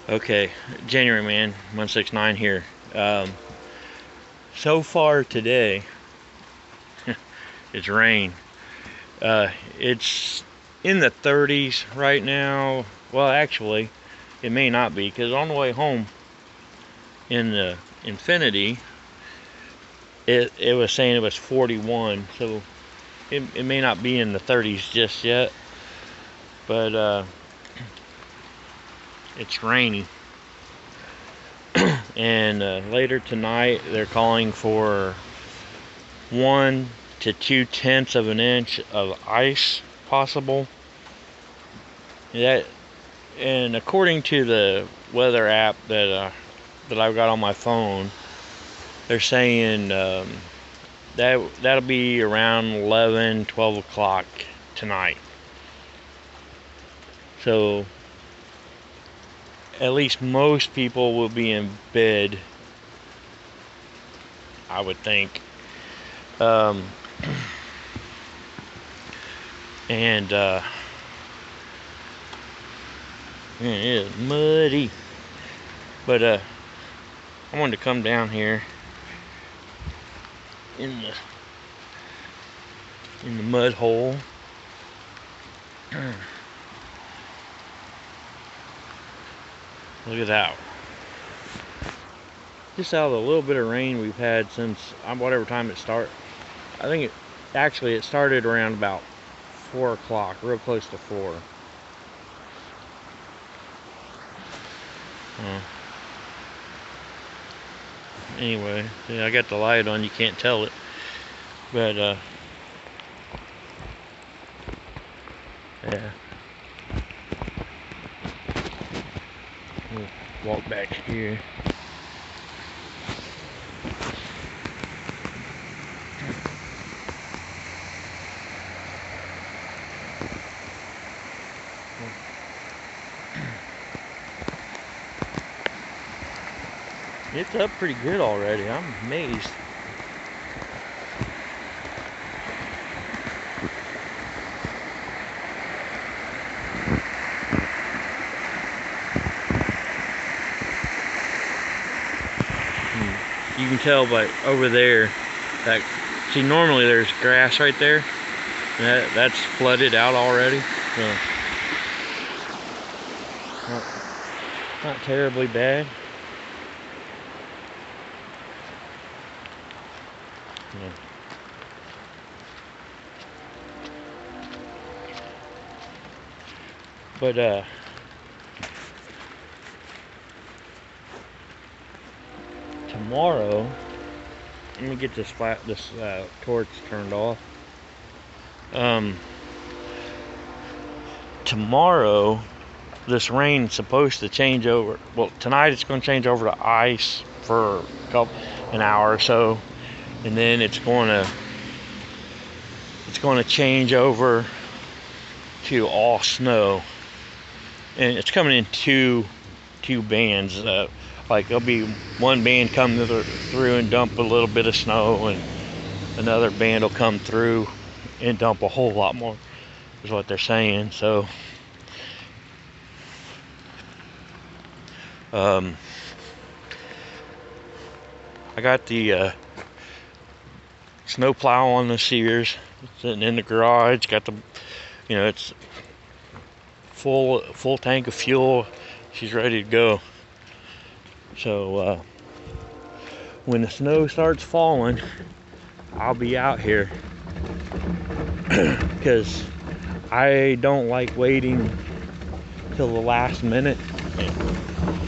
Okay, January man, 169 here. So far today, it's rain. It's in the 30s right now. Well, actually, it may not be because on the way home in the Infinity, it was saying it was 41. So it may not be in the 30s just yet, but it's rainy. And later tonight, they're calling for 1 to 2 tenths of an inch of ice possible. That, and according to the weather app that I've got on my phone, they're saying that'll be around 11, 12 o'clock tonight. So at least most people will be in bed, I would think. And it is muddy. But I wanted to come down here in the mud hole. Look at that. Just out of the little bit of rain we've had since whatever time it started. I think it started around about 4 o'clock, real close to 4. Anyway, yeah, I got the light on, you can't tell it. But yeah. We'll walk back here. It's up pretty good already. I'm amazed. You can tell by over there that, see, normally there's grass right there. That's flooded out already. So not terribly bad. Yeah. But tomorrow, let me get this torch turned off. Tomorrow, this rain's supposed to change over. Well, tonight it's going to change over to ice for an hour or so, and then it's going to change over to all snow, and it's coming in two bands. Like there'll be one band come through and dump a little bit of snow, and another band will come through and dump a whole lot more, is what they're saying. So I got the snow plow on the Sears sitting in the garage. Got the, it's full tank of fuel. She's ready to go. So when the snow starts falling, I'll be out here because I don't like waiting till the last minute.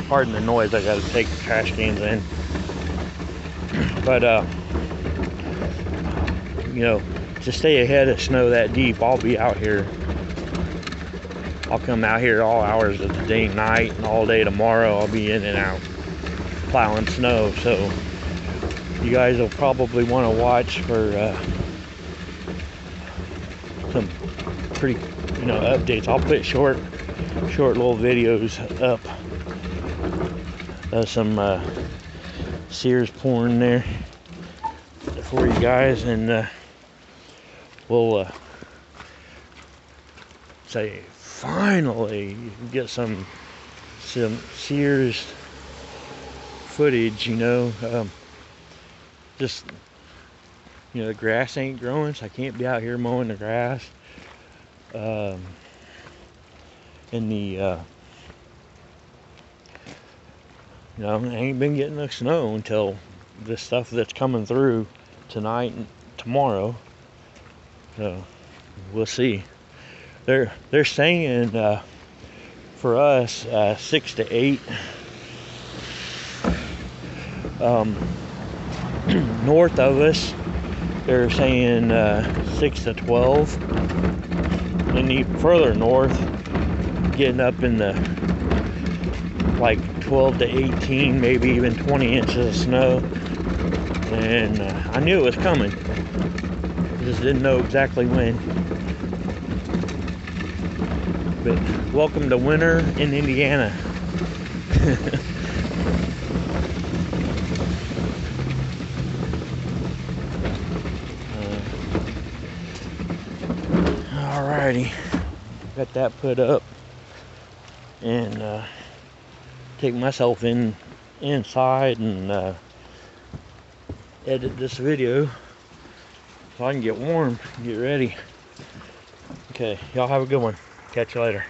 Pardon the noise, I gotta take the trash cans in. But to stay ahead of snow that deep, I'll be out here. I'll come out here all hours of the day and night, and all day tomorrow I'll be in and out plowing snow. So you guys will probably want to watch for some pretty updates. I'll put short little videos up of some Sears porn there for you guys, and we'll say finally get some some Sears footage, you know. Just, you know, the grass ain't growing, so I can't be out here mowing the grass. And the you know, I ain't been getting the snow until this stuff that's coming through tonight and tomorrow. So we'll see. They're saying for us 6 to 8. North of us, they're saying 6 to 12. And even further north, getting up in the like 12 to 18, maybe even 20 inches of snow. And I knew it was coming, just didn't know exactly when. But welcome to winter in Indiana. Alrighty, got that put up, and take myself inside and edit this video so I can get warm, get ready. Okay, y'all have a good one. Catch you later.